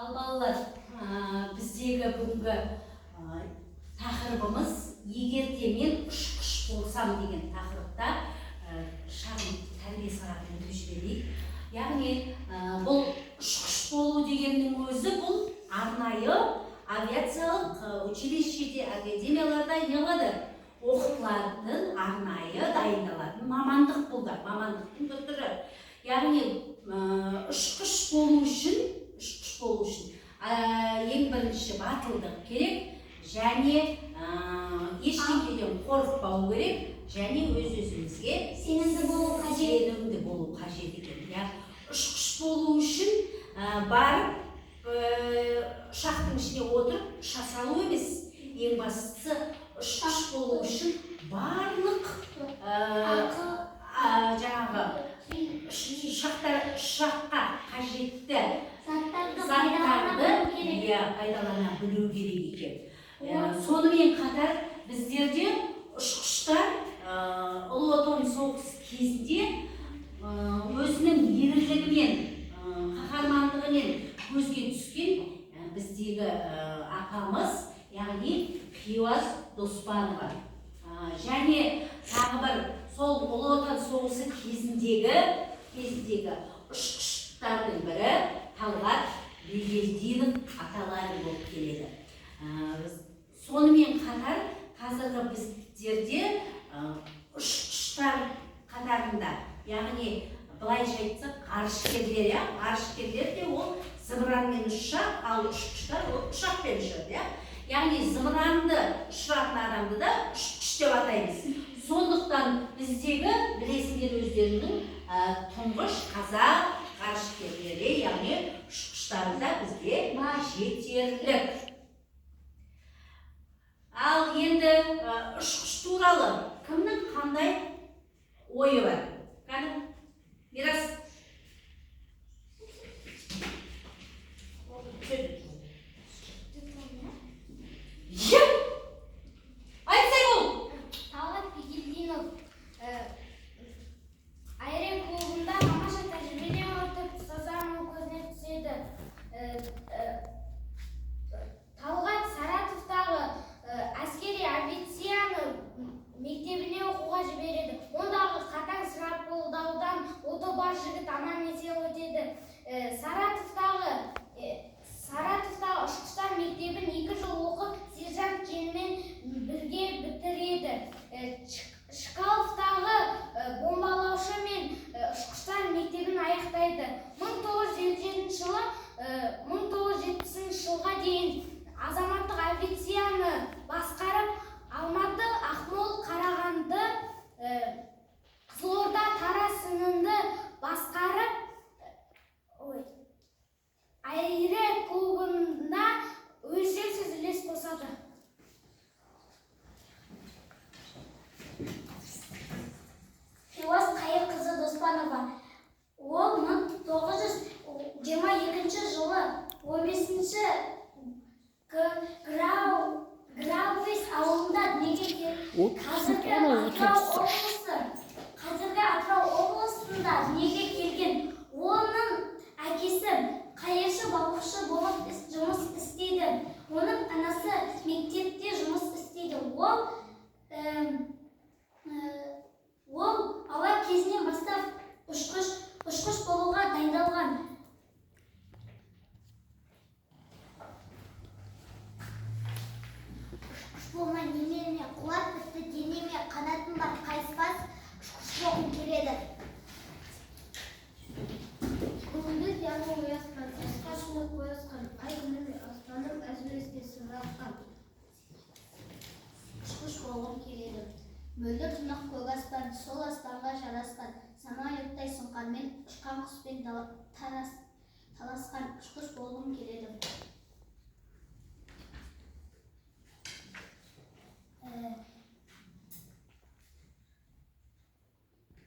Ал балалар, біздегі бүгінгі тақырыбымыз егерде мен ұшқыш болсам деген тақырыпта шағын тәрбие сағатын өтіп жіберейік. Яғни бұл ұшқыш болу дегеннің өзі бұл арнайы авиациялық училищеде, академияларда айналады. Оқытылатын, арнайы дайындалатын мамандық бұл да, мамандықтың бір түрі. Яғни ұшқыш болу үшін ең бірінші батылдық керек, және ешкімнен қорықпау керек, және өз-өзімізге сенімді болу қажет екен. Ұшқыш болу үшін барып ұшақтың ішіне отырып ұша салу емес. Ең бастысы ұшқыш болу үшін барлық ұшаққа қажетті заттарды пайдалана білу керек екен. Сонымен қатар біздерде ұшқыштар Ұлы Отан соғысы кезінде өзінің ерлігімен, қаһармандығымен көзге түскен біздегі апамыз, яғни Хиуаз Доспанова. Және тағы бір сол Ұлы Отан соғысы кезіндегі ұшқыштардың бірі Талғат Бигелдинов аталары болып келеді. Сонымен қатар қазіргі біздерде ұшқыштар қатарында, яғни былайша айтсақ ғарышкерлер, ғарышкерлер де ол зымыранмен ұшақ, ал ұшқыштар ол ұшақпен ұшады. Яғни зымыранды ұшыратын адамды да ұшқыш деп атаймыз. Сондықтан біздегі білесіңдер өздерінің тұңғыш қазақ ғарышкерлері, яғни ұшқыштары да бізге жетерлік. Ал енді ұшқыш туралы кімнің қандай ойы бар? Мирас. Айтсай бұл! Талғат Бигелдинов аэроклубында тамаша тәжірибеден өтіп, ұстаздарының көзіне түседі. Талғат Саратовтағы әскери авиацияны мектебіне оқуға жібереді. Ондағы қатаң сұрапылдаудан оты бар жігіт аман-есен өтеді. Саратовтағы ұшқыштар мектебін 2 жыл оқып, сержант шенімен бірге бітіреді. Чкаловтағы бомбалаушы мен ұшқыштар мектебін аяқтайды. 1970 жылға дейін азаматтық авиацияны басқарып, Алматы, Ақмол, Қарағанды, Қызылорда, Тараз сынынды басқарып, аэроклубында өлшеусіз үлес қосады. Хиуаз Қайырқызы Доспанова. Ол 1922 жылы 15-ші Грауис ауылында дүниеге келген. Қазіргі Атырау облысында дүниеге келген. Оның әкесі қайыршы балықшы болып жұмыс істейді. Оның анасы мектепте жұмыс істейді. Ол бала кезінен бастап ұшқыш болуға дайындалған. Ұшқыш болмай немереме қуат бітті, денеме қанатым бар, қайыспас, ұшқыш болғым келеді. Күңілді яңы оязған, жасқа шулап оязған, ай күніме аспаным әзілеске сығыраққан. Ұшқыш болғым келеді. Мөлдір тұнық көк аспан, сол аспанға жарасқан, самолеттай сұңқанмен ұшқан құспен таласқан. Ұшқыш болғым келеді.